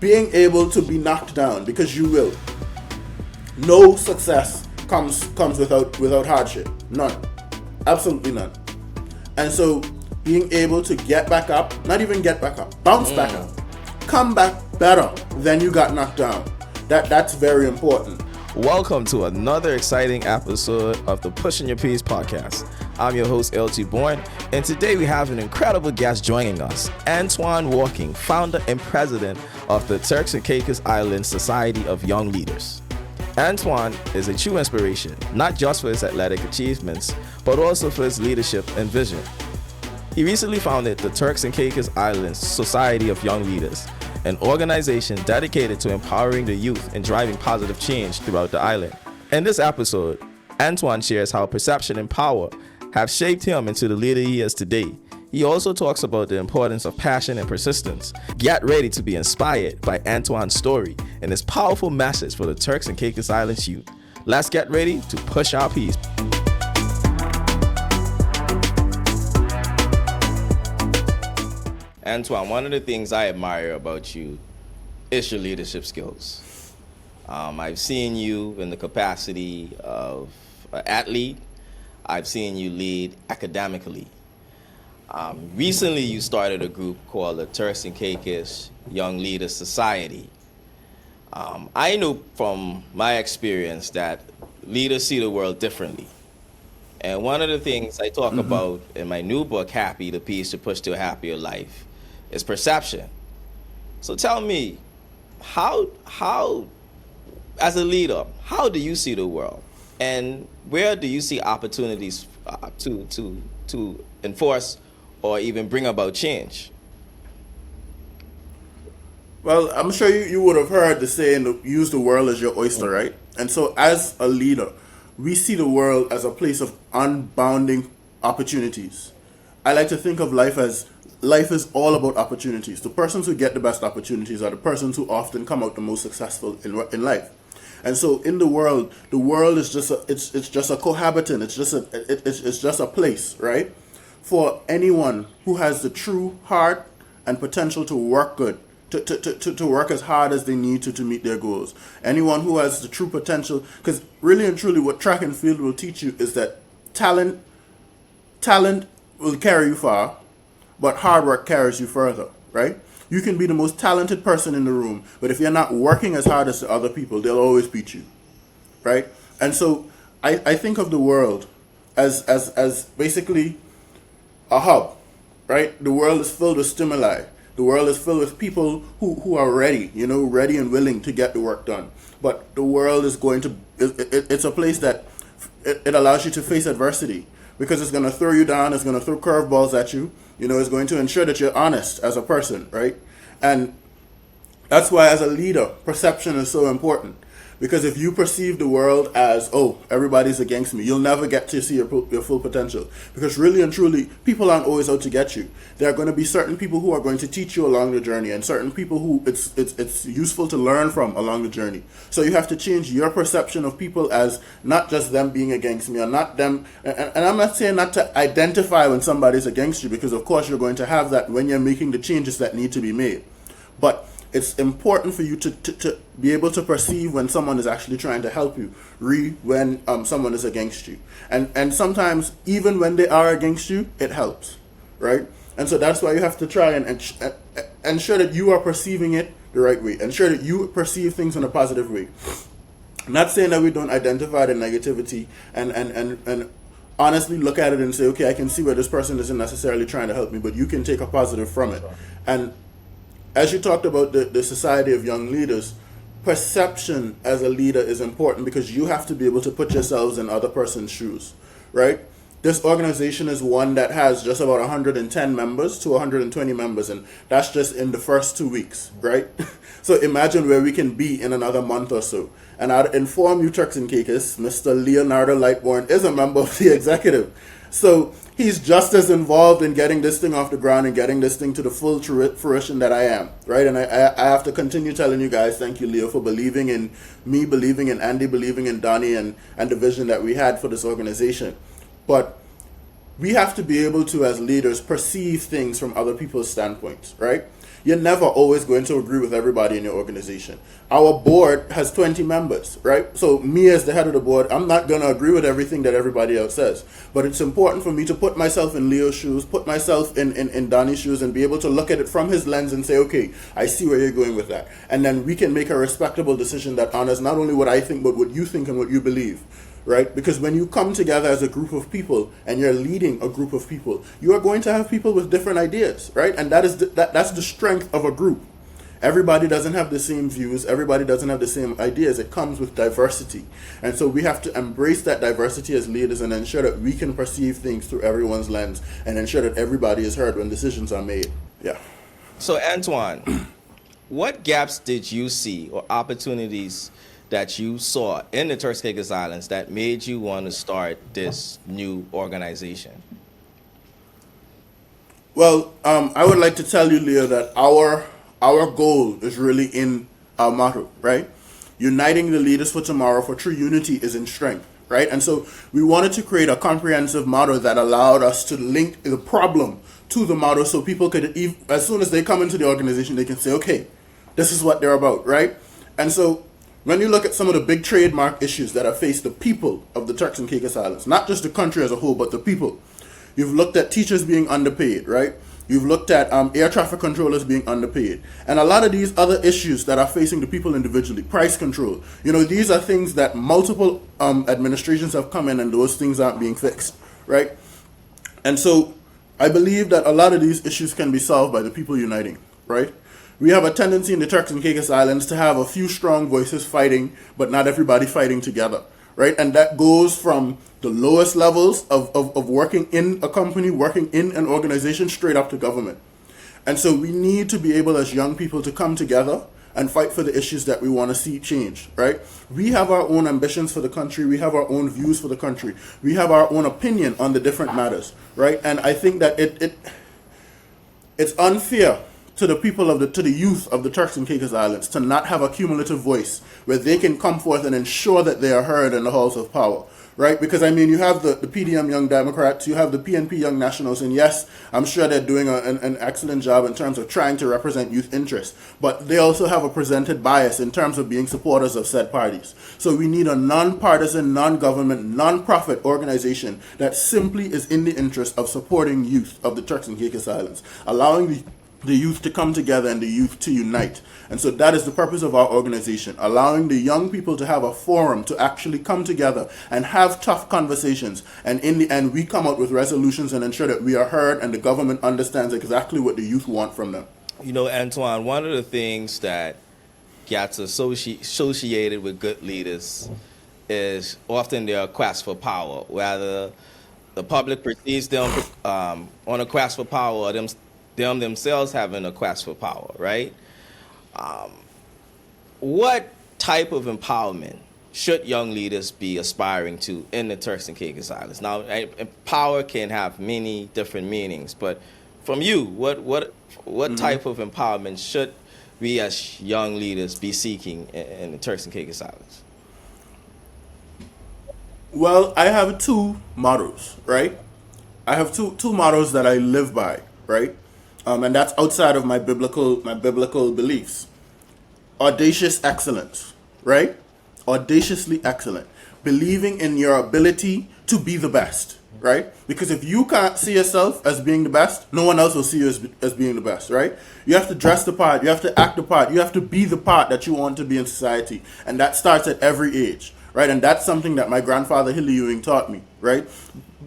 being able to be knocked down, because you will. No success comes without hardship. None. Absolutely none. And so being able to get back up, not even get back up, bounce back up, come back better than you got knocked down. That's very important. Welcome to another exciting episode of the Pushing Your Peace podcast. I'm your host, LT Bourne, and today we have an incredible guest joining us, Antwon Walkin, founder and president of the Turks and Caicos Island Society of Young Leaders. Antwon is a true inspiration, not just for his athletic achievements, but also for his leadership and vision. He recently founded the Turks and Caicos Islands Society of Young Leaders, an organization dedicated to empowering the youth and driving positive change throughout the island. In this episode, Antwon shares how perception and power have shaped him into the leader he is today. He also talks about the importance of passion and persistence. Get ready to be inspired by Antwon's story and his powerful message for the Turks and Caicos Islands youth. Let's get ready to push our peace. Antwon, one of the things I admire about you is your leadership skills. I've seen you in the capacity of an athlete. I've seen you lead academically. Recently, you started a group called the Turks and Caicos Young Leaders Society. I know from my experience that leaders see the world differently. And one of the things I talk about in my new book, Happy, the Peace to Push to a Happier Life, is perception. So tell me, how as a leader, how do you see the world? And where do you see opportunities to enforce or even bring about change? Well, I'm sure you would have heard the saying, use the world as your oyster, right? And so as a leader, we see the world as a place of unbounding opportunities. I like to think of life as life is all about opportunities. The persons who get the best opportunities are the persons who often come out the most successful in life. And so in the world is just it's just a cohabitant. It's just a place, right? For anyone who has the true heart and potential to work good, to work as hard as they need to meet their goals. Anyone who has the true potential, because really and truly what track and field will teach you is that talent will carry you far, but hard work carries you further, right? You can be the most talented person in the room, but if you're not working as hard as the other people, they'll always beat you, right? And so I think of the world as basically a hub, right? The world is filled with stimuli. The world is filled with people who are ready and willing to get the work done. But the world is it's a place that it allows you to face adversity, because it's going to throw you down, it's going to throw curveballs at you, it's going to ensure that you're honest as a person, right? And that's why as a leader, perception is so important. Because if you perceive the world as, oh, everybody's against me, you'll never get to see your full potential. Because really and truly, people aren't always out to get you. There are going to be certain people who are going to teach you along the journey, and certain people who it's useful to learn from along the journey. So you have to change your perception of people as not just them being against me, or not them. And I'm not saying not to identify when somebody's against you, because of course you're going to have that when you're making the changes that need to be made. But it's important for you to be able to perceive when someone is actually trying to help you, when someone is against you. And sometimes, even when they are against you, it helps, right? And so that's why you have to try and ensure that you are perceiving it the right way. Ensure that you perceive things in a positive way. I'm not saying that we don't identify the negativity and honestly look at it and say, okay, I can see where this person isn't necessarily trying to help me, but you can take a positive from it. And as you talked about the Society of Young Leaders, perception as a leader is important, because you have to be able to put yourselves in other person's shoes, right? This organization is one that has just about 110 members to 120 members, and that's just in the first 2 weeks, right? So imagine where we can be in another month or so. And I'd inform you, Turks and Caicos, Mr. Leonardo Lightbourne is a member of the executive. So he's just as involved in getting this thing off the ground and getting this thing to the full fruition that I am, right? And I have to continue telling you guys, thank you, Leo, for believing in me, believing in Andy, believing in Donnie, and the vision that we had for this organization. But we have to be able to, as leaders, perceive things from other people's standpoints, right? You're never always going to agree with everybody in your organization. Our board has 20 members, right? So me as the head of the board, I'm not going to agree with everything that everybody else says. But it's important for me to put myself in Leo's shoes, put myself in Donnie's shoes, and be able to look at it from his lens and say, okay, I see where you're going with that. And then we can make a respectable decision that honors not only what I think, but what you think and what you believe. Right? Because when you come together as a group of people and you're leading a group of people, you are going to have people with different ideas, right? And that's the strength of a group. Everybody doesn't have the same views. Everybody doesn't have the same ideas. It comes with diversity. And so we have to embrace that diversity as leaders and ensure that we can perceive things through everyone's lens and ensure that everybody is heard when decisions are made. Yeah. So, Antwon, what gaps did you see or opportunities that you saw in the Turks Caicos Islands that made you want to start this new organization? Well, I would like to tell you, Leo, that our goal is really in our motto, right? Uniting the leaders for tomorrow, for true unity is in strength, right? And so we wanted to create a comprehensive motto that allowed us to link the problem to the motto so people could, as soon as they come into the organization, they can say, okay, this is what they're about, right? And so when you look at some of the big trademark issues that have faced the people of the Turks and Caicos Islands, not just the country as a whole, but the people, you've looked at teachers being underpaid, right? You've looked at air traffic controllers being underpaid. And a lot of these other issues that are facing the people individually, price control, these are things that multiple administrations have come in and those things aren't being fixed, right? And so I believe that a lot of these issues can be solved by the people uniting, right? We have a tendency in the Turks and Caicos Islands to have a few strong voices fighting, but not everybody fighting together, right? And that goes from the lowest levels of working in a company, working in an organization, straight up to government. And so we need to be able as young people to come together and fight for the issues that we want to see change, right? We have our own ambitions for the country. We have our own views for the country. We have our own opinion on the different matters, right? And I think that it's unfair to the people to the youth of the Turks and Caicos Islands to not have a cumulative voice where they can come forth and ensure that they are heard in the halls of power, right? Because you have the PDM Young Democrats, you have the PNP Young Nationals, and yes, I'm sure they're doing an excellent job in terms of trying to represent youth interests, but they also have a presented bias in terms of being supporters of said parties. So we need a non-partisan, non-government, non-profit organization that simply is in the interest of supporting youth of the Turks and Caicos Islands, allowing the youth to come together and the youth to unite. And so that is the purpose of our organization, allowing the young people to have a forum to actually come together and have tough conversations. And in the end, we come out with resolutions and ensure that we are heard and the government understands exactly what the youth want from them. Antwon, one of the things that gets associated with good leaders is often their quest for power, whether the public perceives them on a quest for power or them themselves having a quest for power, right? What type of empowerment should young leaders be aspiring to in the Turks and Caicos Islands? Now, power can have many different meanings, but from you, what type of empowerment should we as young leaders be seeking in the Turks and Caicos Islands? Well, I have two mottos, right? I have two mottos that I live by, right? And that's outside of my biblical beliefs. Audacious excellence, right? Audaciously excellent. Believing in your ability to be the best, right? Because if you can't see yourself as being the best, no one else will see you as being the best, right? You have to dress the part. You have to act the part. You have to be the part that you want to be in society. And that starts at every age, right? And that's something that my grandfather Hilly Ewing taught me, right?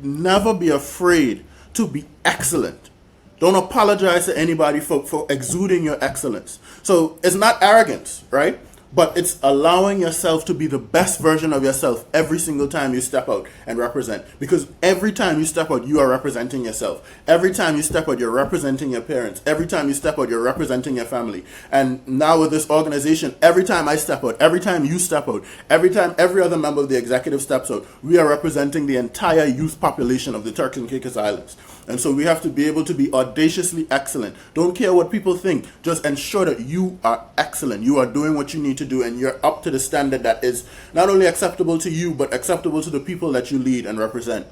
Never be afraid to be excellent. Don't apologize to anybody for exuding your excellence. So it's not arrogance, right? But it's allowing yourself to be the best version of yourself every single time you step out and represent. Because every time you step out, you are representing yourself. Every time you step out, you're representing your parents. Every time you step out, you're representing your family. And now with this organization, every time I step out, every time you step out, every time every other member of the executive steps out, we are representing the entire youth population of the Turks and Caicos Islands. And so we have to be able to be audaciously excellent. Don't care what people think. Just ensure that you are excellent. You are doing what you need to do, and you're up to the standard that is not only acceptable to you, but acceptable to the people that you lead and represent.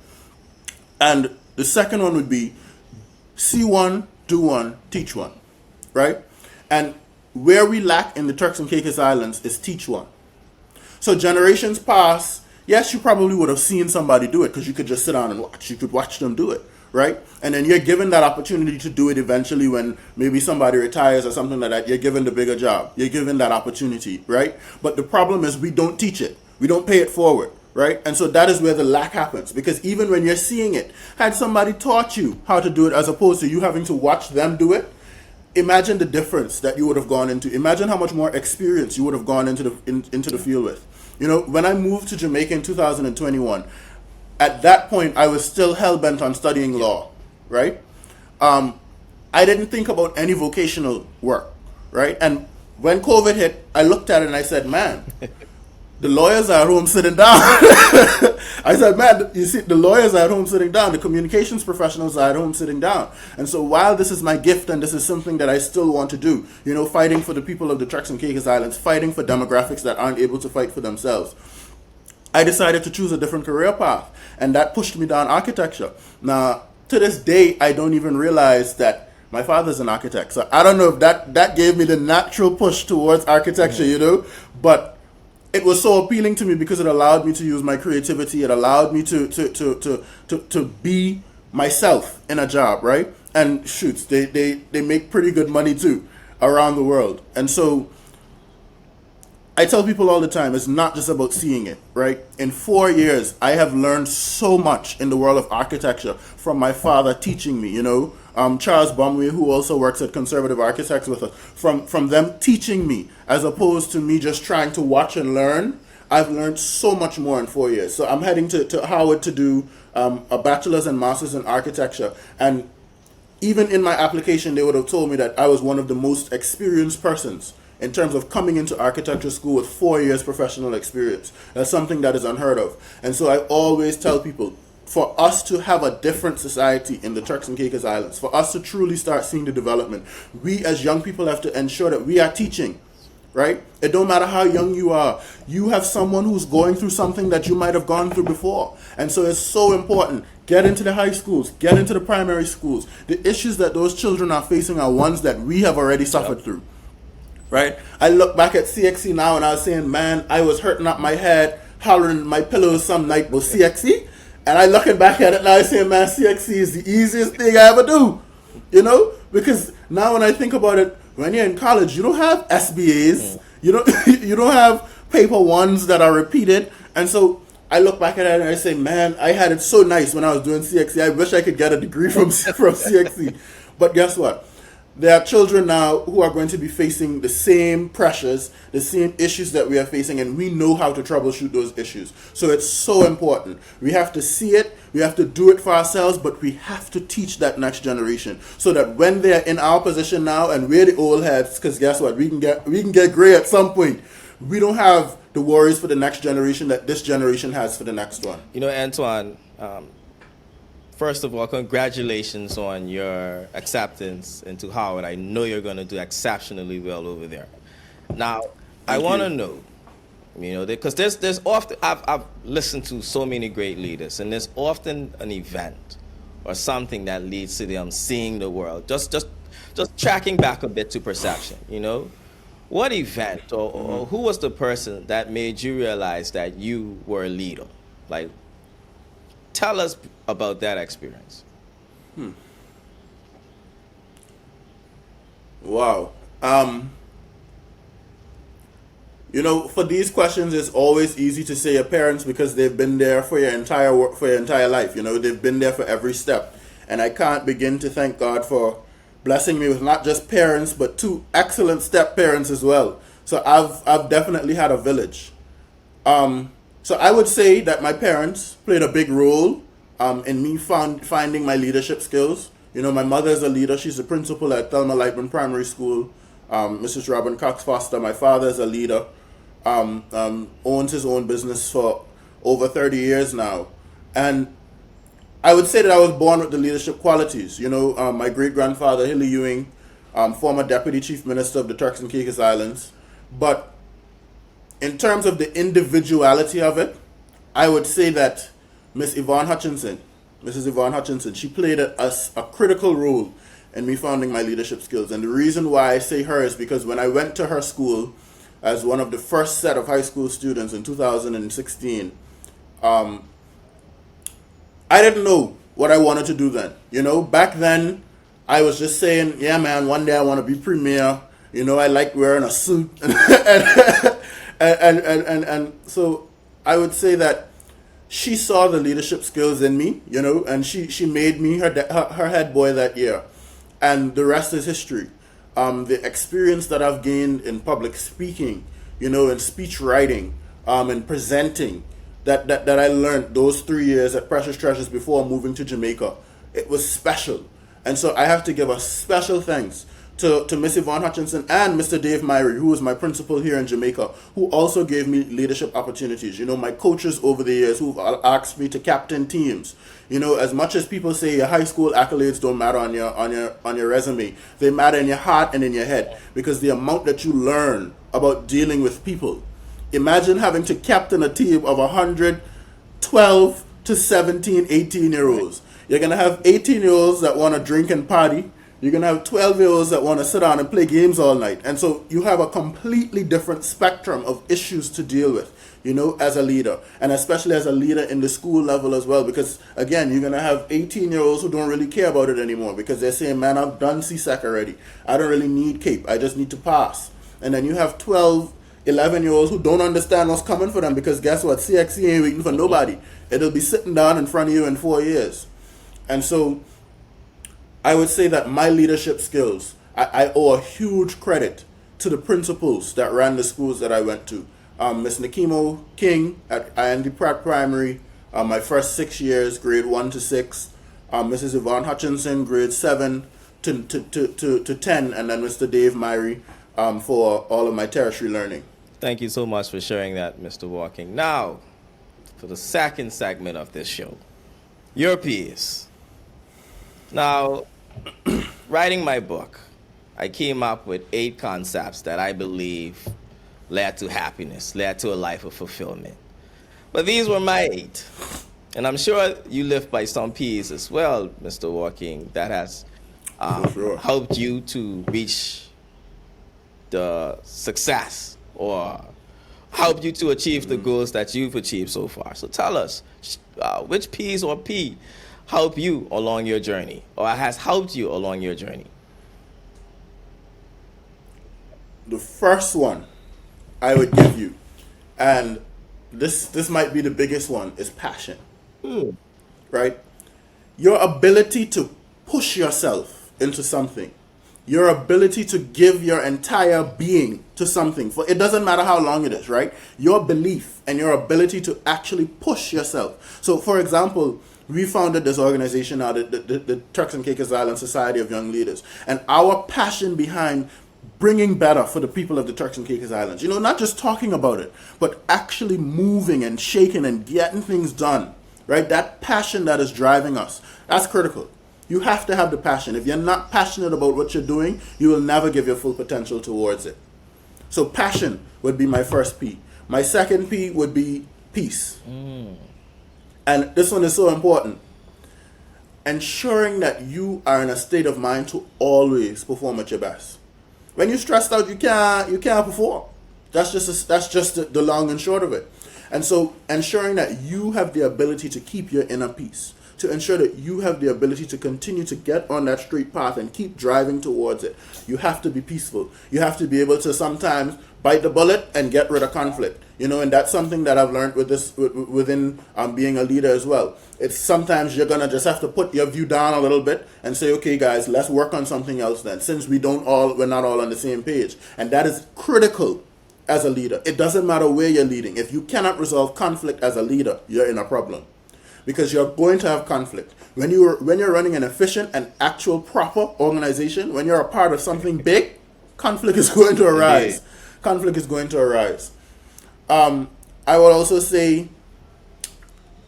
And the second one would be see one, do one, teach one, right? And where we lack in the Turks and Caicos Islands is teach one. So generations pass. Yes, you probably would have seen somebody do it because you could just sit down and watch. You could watch them do it, right? And then you're given that opportunity to do it eventually when maybe somebody retires or something like that. You're given the bigger job. You're given that opportunity, right? But the problem is we don't teach it. We don't pay it forward, right? And so that is where the lack happens, because even when you're seeing it, had somebody taught you how to do it as opposed to you having to watch them do it, imagine the difference that you would have gone into. Imagine how much more experience you would have gone into the field with. You know, when I moved to Jamaica in 2021, at that point I was still hell-bent on studying law, right? I didn't think about any vocational work, right? And when COVID hit, I looked at it and I said, man, the lawyers are at home sitting down. I said, man, you see, the lawyers are at home sitting down. The communications professionals are at home sitting down. And so while this is my gift and this is something that I still want to do, you know, fighting for the people of the Turks and Caicos Islands, fighting for demographics that aren't able to fight for themselves, I decided to choose a different career path. And that pushed me down architecture. Now, to this day, I don't even realize that my father's an architect. So I don't know if that gave me the natural push towards architecture, you know, but it was so appealing to me because it allowed me to use my creativity. It allowed me to be myself in a job, right? And shoots, they make pretty good money too around the world. And so I tell people all the time, it's not just about seeing it, right? In 4 years, I have learned so much in the world of architecture from my father teaching me, you know. Charles Bumway, who also works at Conservative Architects with us, from them teaching me as opposed to me just trying to watch and learn. I've learned so much more in 4 years. So I'm heading to Howard to do a bachelor's and master's in architecture. And even in my application, they would have told me that I was one of the most experienced persons in terms of coming into architecture school with 4 years professional experience. That's something that is unheard of. And so I always tell people, for us to have a different society in the Turks and Caicos Islands, for us to truly start seeing the development, we as young people have to ensure that we are teaching, right? It don't matter how young you are. You have someone who's going through something that you might have gone through before. And so it's so important. Get into the high schools. Get into the primary schools. The issues that those children are facing are ones that we have already suffered through, right? I look back at CXC now and I was saying, man, I was hurting up my head, hollering in my pillows some night with CXC. And I looking back at it now, I say, man, CXC is the easiest thing I ever do, you know? Because now when I think about it, when you're in college, you don't have SBAs, you don't have paper ones that are repeated. And so I look back at it and I say, man, I had it so nice when I was doing CXC. I wish I could get a degree from CXC. But guess what? There are children now who are going to be facing the same pressures, the same issues that we are facing, and we know how to troubleshoot those issues. So it's so important. We have to see it, we have to do it for ourselves, but we have to teach that next generation so that when they're in our position now and we're the old heads, because guess what, we can get gray at some point. We don't have the worries for the next generation that this generation has for the next one. You know, Antwon, first of all, congratulations on your acceptance into Howard. I know you're going to do exceptionally well over there. Now, I want to know, you know, because there's often, I've listened to so many great leaders, and there's often an event or something that leads to them seeing the world. Just tracking back a bit to perception, you know. What event or who was the person that made you realize that you were a leader? Like, tell us about that experience. Wow. You know, for these questions, it's always easy to say your parents because they've been there for your entire life. You know, they've been there for every step. And I can't begin to thank God for blessing me with not just parents, but 2 excellent step parents as well. So I've definitely had a village. So I would say that my parents played a big role in me finding my leadership skills. You know, my mother is a leader. She's the principal at Thelma Lightman Primary School. Mrs. Robin Cox Foster. My father is a leader. Owns his own business for over 30 years now. And I would say that I was born with the leadership qualities. You know, my great-grandfather, Hilly Ewing, former Deputy Chief Minister of the Turks and Caicos Islands. But in terms of the individuality of it, I would say that Mrs. Yvonne Hutchinson, she played a critical role in me founding my leadership skills. And the reason why I say her is because when I went to her school as one of the first set of high school students in 2016, I didn't know what I wanted to do then. Back then, I was just saying, yeah, man, one day I want to be premier. I like wearing a suit. and so I would say that she saw the leadership skills in me, and she made me her head boy that year. And the rest is history. The experience that I've gained in public speaking, in speech writing, and presenting, that I learned those 3 years at Precious Treasures before moving to Jamaica, it was special. And so I have to give a special thanks to Miss Yvonne Hutchinson and Mr. Dave Myrie, who was my principal here in Jamaica, who also gave me leadership opportunities. My coaches over the years who've asked me to captain teams. As much as people say your high school accolades don't matter on your resume, they matter in your heart and in your head, because the amount that you learn about dealing with people. Imagine having to captain a team of 112 to 17, 18-year-olds. You're going to have 18-year-olds that want to drink and party. You're going to have 12-year-olds that want to sit down and play games all night. And so you have a completely different spectrum of issues to deal with, as a leader. And especially as a leader in the school level as well. Because, again, you're going to have 18-year-olds who don't really care about it anymore, because they're saying, man, I've done CSEC already. I don't really need CAPE. I just need to pass. And then you have 11-year-olds who don't understand what's coming for them, because guess what? CXC ain't waiting for nobody. It'll be sitting down in front of you in 4 years. And so I would say that my leadership skills, I owe a huge credit to the principals that ran the schools that I went to. Miss Nikimo King at Andy Pratt Primary, my first 6 years, grade 1 to 6. Mrs. Yvonne Hutchinson, grade 7 to 10. And then Mr. Dave Myrie for all of my tertiary learning. Thank you so much for sharing that, Mr. Walkin. Now, for the second segment of this show, your peers. Now, writing my book, I came up with 8 concepts that I believe led to happiness, led to a life of fulfillment. But these were my 8. And I'm sure you live by some P's as well, Mr. Walkin, that has helped you to reach the success or helped you to achieve the goals that you've achieved so far. So tell us, which P's or P help you along your journey, or has helped you along your journey? The first one I would give you, and this might be the biggest one, is passion. Right? Your ability to push yourself into something. Your ability to give your entire being to something. For it doesn't matter how long it is, right? Your belief and your ability to actually push yourself. So, for example, we founded this organization now, the Turks and Caicos Island Society of Young Leaders. And our passion behind bringing better for the people of the Turks and Caicos Islands, not just talking about it, but actually moving and shaking and getting things done, right? That passion that is driving us, that's critical. You have to have the passion. If you're not passionate about what you're doing, you will never give your full potential towards it. So passion would be my first P. My second P would be peace. And this one is so important. Ensuring that you are in a state of mind to always perform at your best. When you're stressed out, you can't perform. That's just the long and short of it. And so ensuring that you have the ability to keep your inner peace, to ensure that you have the ability to continue to get on that straight path and keep driving towards it. You have to be peaceful. You have to be able to sometimes bite the bullet and get rid of conflict. And that's something that I've learned within being a leader as well. It's sometimes you're gonna just have to put your view down a little bit and say, okay, guys, let's work on something else then, since we're not all on the same page. And that is critical as a leader. It doesn't matter where you're leading. If you cannot resolve conflict as a leader, you're in a problem. Because you're going to have conflict. When you're running an efficient and actual proper organization, when you're a part of something big, conflict is going to arise. Conflict is going to arise. I will also say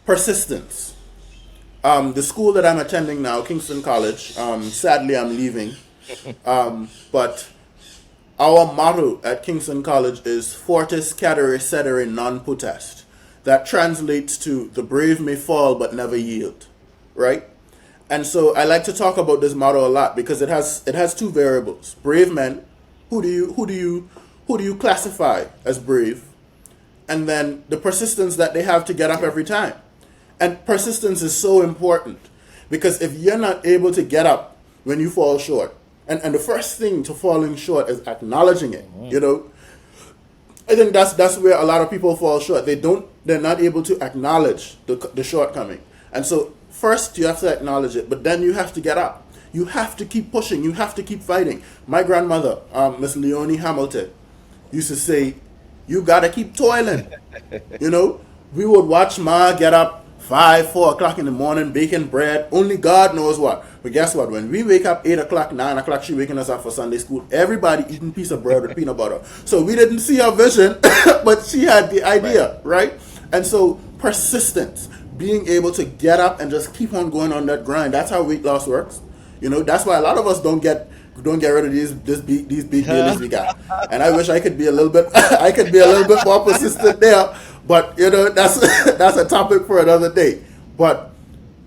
persistence. The school that I'm attending now, Kingston College, sadly I'm leaving. But our motto at Kingston College is Fortis Cadere Cedere Non Potest. That translates to the brave may fall but never yield, right? And so I like to talk about this motto a lot because it has two variables. Brave men, who do you classify as brave? And then the persistence that they have to get up every time. And persistence is so important because if you're not able to get up when you fall short, and the first thing to falling short is acknowledging it, I think that's where a lot of people fall short. They're not able to acknowledge the shortcoming. And so first you have to acknowledge it, but then you have to get up. You have to keep pushing. You have to keep fighting. My grandmother, Miss Leonie Hamilton, used to say, "You gotta keep toiling." We would watch Ma get up 5, 4 o'clock in the morning, baking bread. Only God knows what. But guess what? When we wake up 8 o'clock, 9 o'clock, she waking us up for Sunday school. Everybody eating piece of bread with peanut butter. So we didn't see her vision, but she had the idea, right? And so persistence, being able to get up and just keep on going on that grind. That's how weight loss works. That's why a lot of us don't get rid of these big bellies we got. And I wish I could be a little bit more persistent there. But that's a topic for another day. But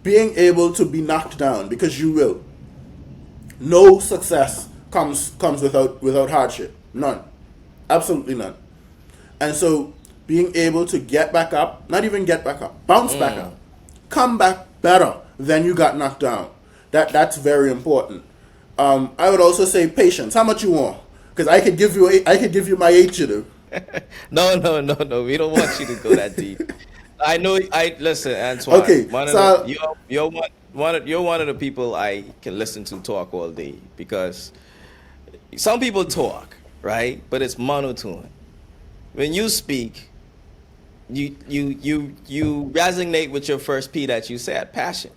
being able to be knocked down, because you will. No success comes without hardship. None. Absolutely none. And so being able to get back up, not even get back up, bounce back up, come back better than you got knocked down. That's very important. I would also say patience. How much you want? Because I could give you my age, No. We don't want you to go that deep. I know. Listen, Antwon. Okay, You're one of the people I can listen to talk all day because some people talk, right? But it's monotone. When you speak, you resonate with your first P that you said, passion.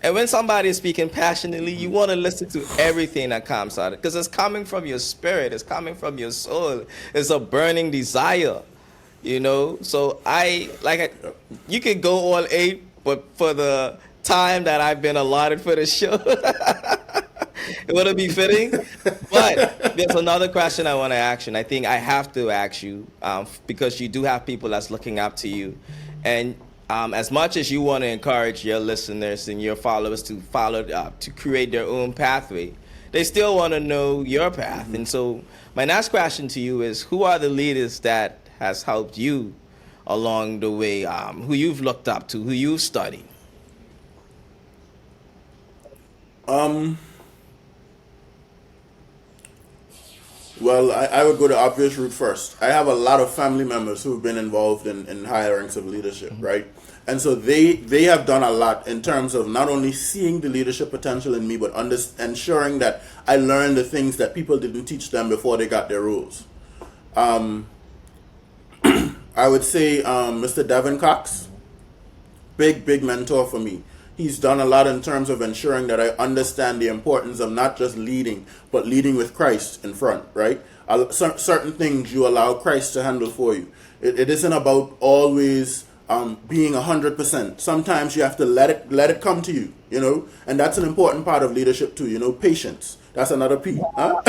And when somebody is speaking passionately, you want to listen to everything that comes out because it's coming from your spirit, it's coming from your soul. It's a burning desire, So you could go all 8, but for the time that I've been allotted for the show, it wouldn't be fitting. But there's another question I want to ask you, and I think I have to ask you because you do have people that's looking up to you, and as much as you want to encourage your listeners and your followers to to create their own pathway, they still want to know your path. Mm-hmm. And so my next question to you is, who are the leaders that has helped you along the way, who you've looked up to, who you've studied? Well, I would go the obvious route first. I have a lot of family members who've been involved in higher ranks of leadership, right? And so they have done a lot in terms of not only seeing the leadership potential in me, but ensuring that I learned the things that people didn't teach them before they got their roles. I would say Mr. Devin Cox, big mentor for me. He's done a lot in terms of ensuring that I understand the importance of not just leading, but leading with Christ in front, right? Certain things you allow Christ to handle for you. It isn't about always being 100%. Sometimes you have to let it come to you, and that's an important part of leadership too, patience. That's another P. Huh?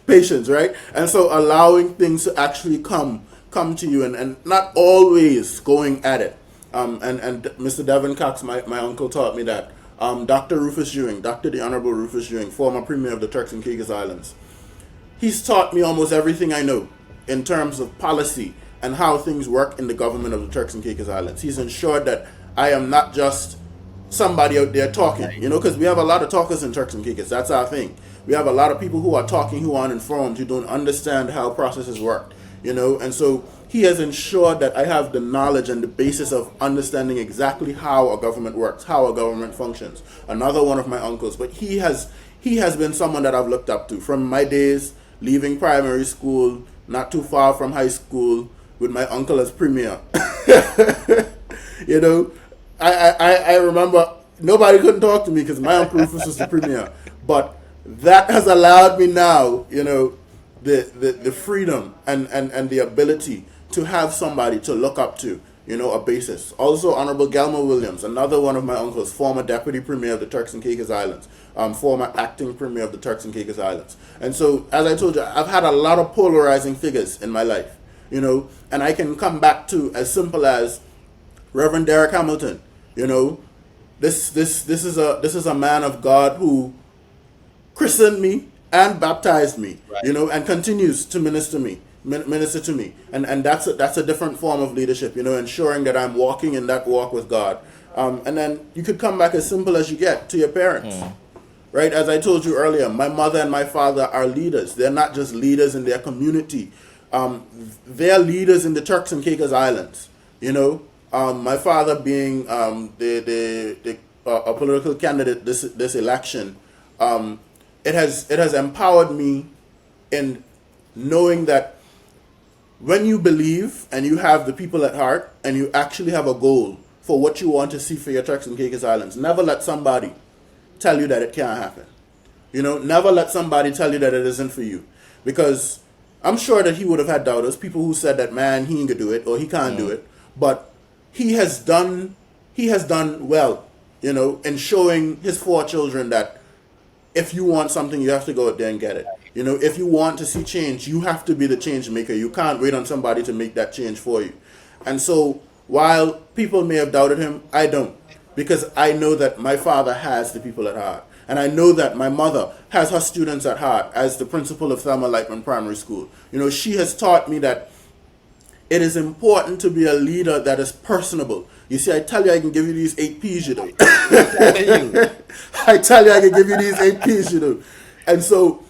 Patience, right? And so allowing things to actually come to you and not always going at it. And Mr. Devin Cox, my uncle, taught me that. Dr. the Honorable Rufus Ewing, former Premier of the Turks and Caicos Islands. He's taught me almost everything I know in terms of policy and how things work in the government of the Turks and Caicos Islands. He's ensured that I am not just somebody out there talking, because we have a lot of talkers in Turks and Caicos. That's our thing. We have a lot of people who are talking, who are uninformed, who don't understand how processes work, and so he has ensured that I have the knowledge and the basis of understanding exactly how a government works, how a government functions. Another one of my uncles, but he has been someone that I've looked up to from my days leaving primary school, not too far from high school, with my uncle as premier. I remember nobody couldn't talk to me because my uncle Rufus was the premier. But that has allowed me now, the freedom and the ability to have somebody to look up to, a basis. Also, Honorable Gelma Williams, another one of my uncles, former Deputy Premier of the Turks and Caicos Islands, former Acting Premier of the Turks and Caicos Islands. And so, as I told you, I've had a lot of polarizing figures in my life, and I can come back to as simple as Reverend Derek Hamilton, this is a man of God who christened me and baptized me, Right. and continues to minister to me, and that's a different form of leadership, ensuring that I'm walking in that walk with God. And then you could come back as simple as you get to your parents. Right, as I told you earlier, my mother and my father are leaders. They're not just leaders in their community. They're leaders in the Turks and Caicos Islands. My father being a political candidate this election, it has empowered me in knowing that when you believe and you have the people at heart and you actually have a goal for what you want to see for your Turks and Caicos Islands, never let somebody tell you that it can't happen. Never let somebody tell you that it isn't for you. Because I'm sure that he would have had doubters, people who said that, man, he ain't gonna do it or he can't do it. But he has done well, in showing his 4 children that if you want something, you have to go out there and get it. If you want to see change, you have to be the change maker. You can't wait on somebody to make that change for you. And so while people may have doubted him, I don't. Because I know that my father has the people at heart. And I know that my mother has her students at heart as the principal of Thelma Lightman Primary School. She has taught me that it is important to be a leader that is personable. You see, I tell you I can give you these 8 Ps, I tell you I can give you these 8 Ps, And so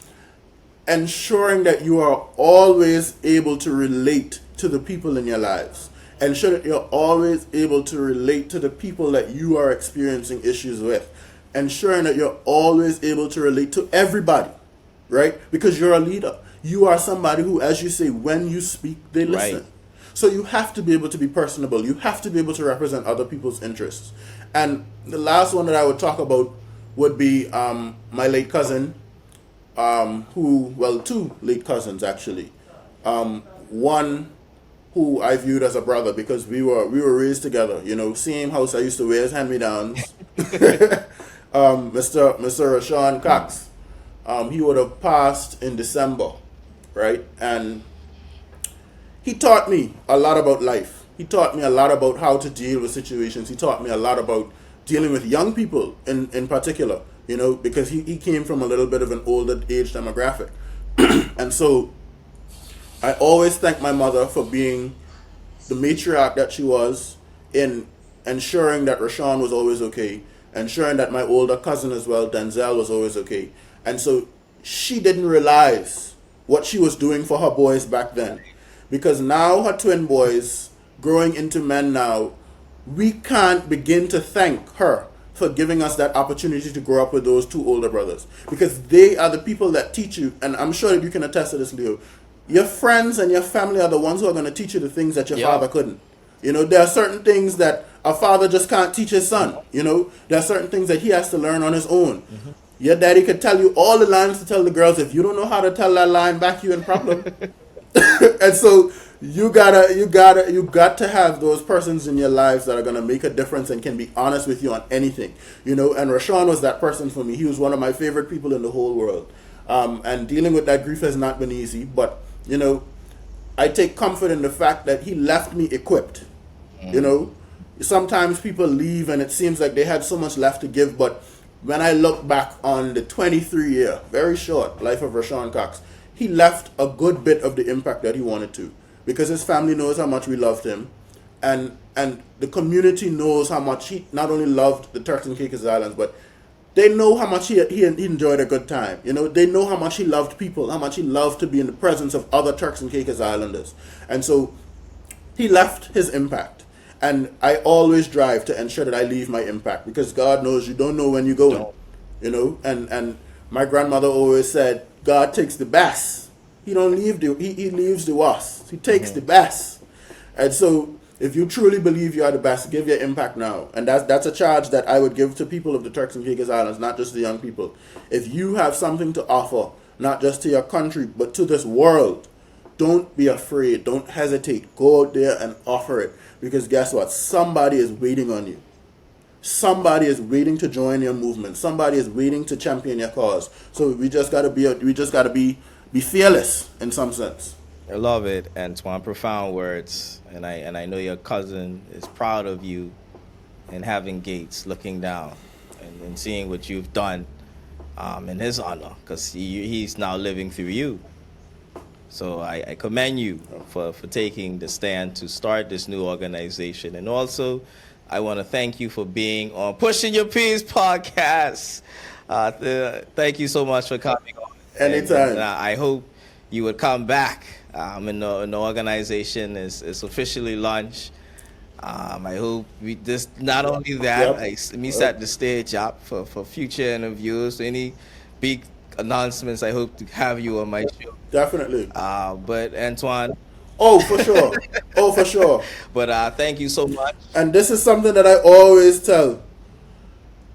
ensuring that you are always able to relate to the people in your lives. Ensure that you're always able to relate to the people that you are experiencing issues with. Ensuring that you're always able to relate to everybody, right? Because you're a leader. You are somebody who, as you say, when you speak, they listen. Right. So you have to be able to be personable. You have to be able to represent other people's interests. And the last one that I would talk about would be my late cousin, 2 late cousins actually. One who I viewed as a brother because we were raised together. Same house I used to wear his hand-me-downs. Mr. Rashawn Cox. He would have passed in December, right? And he taught me a lot about life. He taught me a lot about how to deal with situations. He taught me a lot about dealing with young people in particular, because he came from a little bit of an older age demographic. And so I always thank my mother for being the matriarch that she was in ensuring that Rashawn was always okay, ensuring that my older cousin as well, Denzel, was always okay. And so she didn't realize what she was doing for her boys back then. Because now her twin boys, growing into men now, we can't begin to thank her for giving us that opportunity to grow up with those 2 older brothers. Because they are the people that teach you, and I'm sure that you can attest to this, Leo, your friends and your family are the ones who are going to teach you the things that your father couldn't. There are certain things that a father just can't teach his son. There are certain things that he has to learn on his own. Your daddy could tell you all the lines to tell the girls. If you don't know how to tell that line back, you in problem. And so you got to have those persons in your lives that are going to make a difference and can be honest with you on anything. And Rashawn was that person for me. He was one of my favorite people in the whole world. And dealing with that grief has not been easy, but I take comfort in the fact that he left me equipped. Sometimes people leave and it seems like they had so much left to give, but when I look back on the 23-year, very short life of Rashawn Cox, he left a good bit of the impact that he wanted to, because his family knows how much we loved him, and the community knows how much he not only loved the Turks and Caicos Islands, but they know how much he enjoyed a good time. They know how much he loved people, how much he loved to be in the presence of other Turks and Caicos Islanders. And so he left his impact. And I always drive to ensure that I leave my impact, because God knows you don't know when you're going. And my grandmother always said, God takes the best. He don't leave he leaves the worst. He takes the best. And so if you truly believe you are the best, give your impact now. And that's a charge that I would give to people of the Turks and Caicos Islands, not just the young people. If you have something to offer, not just to your country, but to this world, don't be afraid. Don't hesitate. Go out there and offer it. Because guess what? Somebody is waiting on you. Somebody is waiting to join your movement. Somebody is waiting to champion your cause. So we just gotta be fearless in some sense. I love it, Antwon. Profound words, and I know your cousin is proud of you in having Gates looking down and seeing what you've done in his honor, because he's now living through you. So I commend you for taking the stand to start this new organization. And also, I want to thank you for being on Pushing Your Peace podcast. Thank you so much for coming on. Anytime. And I hope you would come back when the organization is officially launched. I hope we just not only that, set the stage up for future interviews. Any big announcements, I hope to have you on my show. Definitely. But Antwon. Oh, for sure. Oh, for sure. But thank you so much. And this is something that I always tell.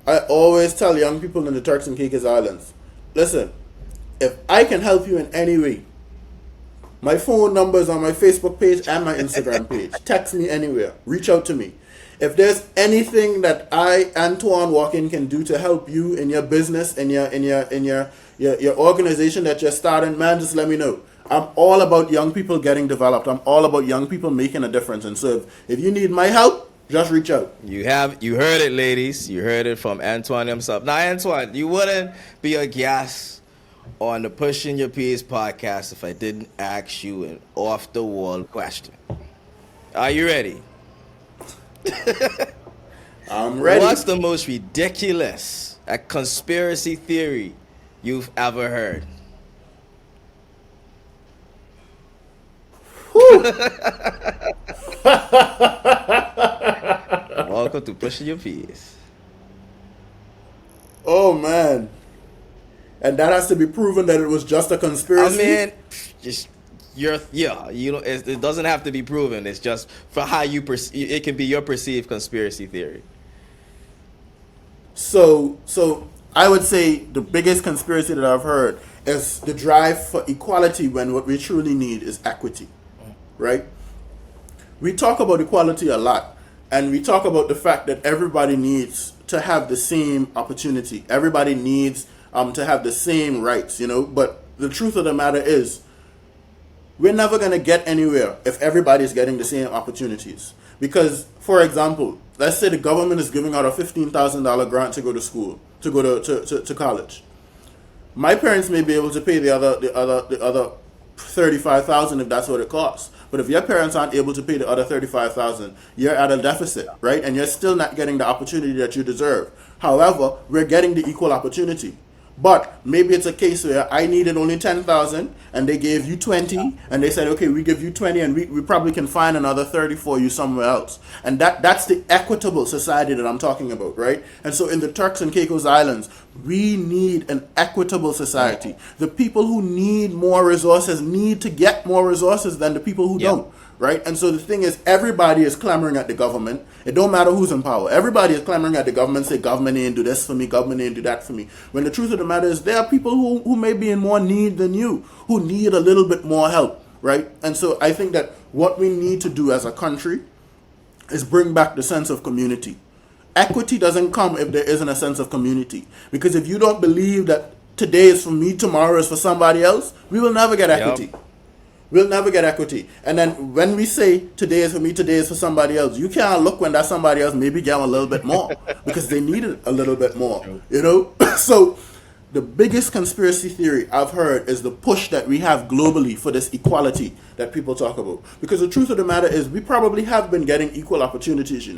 I always tell young people in the Turks and Caicos Islands. Listen, if I can help you in any way, my phone number is on my Facebook page and my Instagram page. Text me anywhere. Reach out to me. If there's anything that I, Antwon Walkin, can do to help you in your business, in your organization that you're starting, man, just let me know. I'm all about young people getting developed. I'm all about young people making a difference. And so if you need my help, just reach out. You heard it, ladies. You heard it from Antwon himself. Now, Antwon, you wouldn't be a guest on the Pushing Your Peace podcast if I didn't ask you an off-the-wall question. Are you ready? I'm ready. What's the most ridiculous conspiracy theory you've ever heard? Welcome to Pushing Your Peace. Oh, man. And that has to be proven that it was just a conspiracy? I mean, it doesn't have to be proven. It's just for how you perceive. It can be your perceived conspiracy theory. So I would say the biggest conspiracy that I've heard is the drive for equality when what we truly need is equity, right? We talk about equality a lot, and we talk about the fact that everybody needs to have the same opportunity. Everybody needs to have the same rights, But the truth of the matter is, we're never going to get anywhere if everybody's getting the same opportunities. Because, for example, let's say the government is giving out a $15,000 grant to go to school, to go to college. My parents may be able to pay the other $35,000 if that's what it costs. But if your parents aren't able to pay the other $35,000, you're at a deficit, right? And you're still not getting the opportunity that you deserve. However, we're getting the equal opportunity. But maybe it's a case where I needed only 10,000 and they gave you 20 and they said, okay, we give you 20 and we probably can find another 30 for you somewhere else. And that's the equitable society that I'm talking about, right? And so in the Turks and Caicos Islands, we need an equitable society. The people who need more resources need to get more resources than the people who don't. Right? And so the thing is, everybody is clamoring at the government. It don't matter who's in power. Everybody is clamoring at the government, say, government ain't do this for me, government ain't do that for me. When the truth of the matter is, there are people who may be in more need than you, who need a little bit more help, right? And so I think that what we need to do as a country is bring back the sense of community. Equity doesn't come if there isn't a sense of community. Because if you don't believe that today is for me, tomorrow is for somebody else, we will never get equity. We'll never get equity. And then when we say today is for me, today is for somebody else, you can't look when that somebody else maybe get a little bit more because they needed a little bit more, So the biggest conspiracy theory I've heard is the push that we have globally for this equality that people talk about. Because the truth of the matter is we probably have been getting equal opportunities,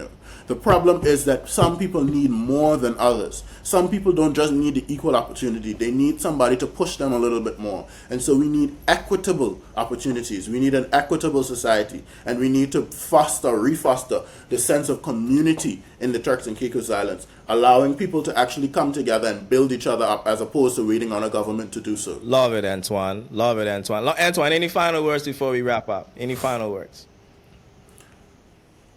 The problem is that some people need more than others. Some people don't just need the equal opportunity. They need somebody to push them a little bit more. And so we need equitable opportunities. We need an equitable society. And we need to refoster the sense of community in the Turks and Caicos Islands, allowing people to actually come together and build each other up as opposed to waiting on a government to do so. Love it, Antwon. Love it, Antwon. Antwon, any final words before we wrap up? Any final words?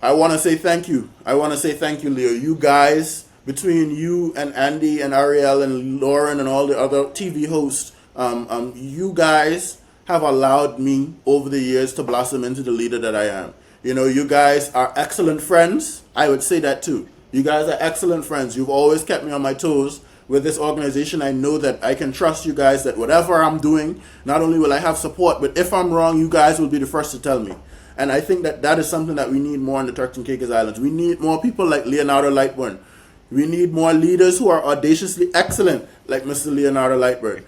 I want to say thank you. Leo. You guys, between you and Andy and Ariel and Lauren and all the other TV hosts, you guys have allowed me over the years to blossom into the leader that I am. You guys are excellent friends. I would say that too. You guys are excellent friends. You've always kept me on my toes. With this organization, I know that I can trust you guys that whatever I'm doing, not only will I have support, but if I'm wrong, you guys will be the first to tell me. And I think that is something that we need more in the Turks and Caicos Islands. We need more people like Leonardo Lightburn. We need more leaders who are audaciously excellent, like Mr. Leonardo Lightburn.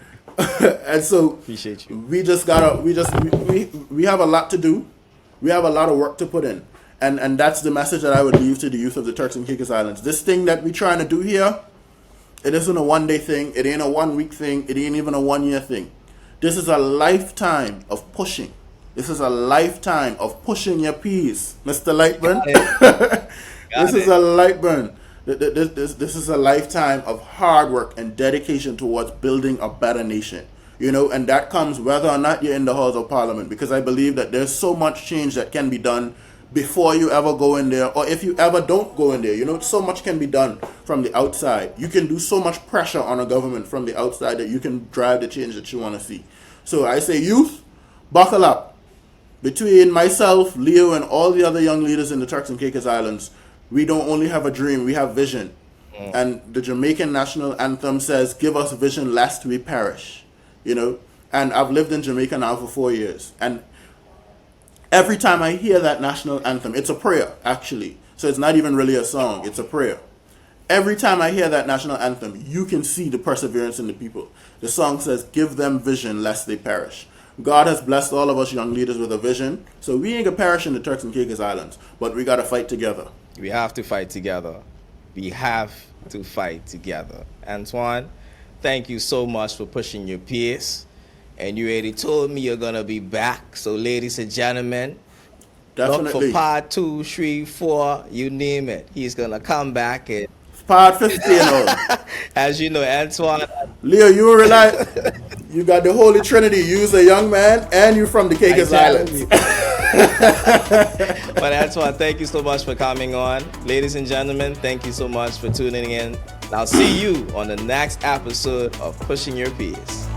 And so appreciate you. we have a lot to do. We have a lot of work to put in. And that's the message that I would leave to the youth of the Turks and Caicos Islands. This thing that we're trying to do here, it isn't a one-day thing. It ain't a one-week thing. It ain't even a one-year thing. This is a lifetime of pushing. This is a lifetime of pushing your peas, Mr. Lightburn. This is a Lightburn. This is a lifetime of hard work and dedication towards building a better nation. You know, and that comes whether or not you're in the halls of parliament, because I believe that there's so much change that can be done before you ever go in there, or if you ever don't go in there. You know, so much can be done from the outside. You can do so much pressure on a government from the outside that you can drive the change that you want to see. So I say, youth, buckle up. Between myself, Leo, and all the other young leaders in the Turks and Caicos Islands, we don't only have a dream, we have vision. And the Jamaican national anthem says, give us vision lest we perish. You know, and I've lived in Jamaica now for 4 years. And every time I hear that national anthem, it's a prayer, actually. So it's not even really a song, it's a prayer. Every time I hear that national anthem, you can see the perseverance in the people. The song says, give them vision lest they perish. God has blessed all of us young leaders with a vision. So we ain't gonna perish in the Turks and Caicos Islands, but we gotta fight together. We have to fight together. We have to fight together. Antwon, thank you so much for pushing your pace. And you already told me you're gonna be back. So ladies and gentlemen, Definitely. look for part 2, 3, 4, you name it. He's gonna come back and Part 50 and all. as you know, Antwon, Leo, you were you got the Holy Trinity. You's a young man and you're from the Caicos Islands. But Antwon, thank you so much for coming on. Ladies and gentlemen, thank you so much for tuning in. I'll see you on the next episode of Pushing Your Peers.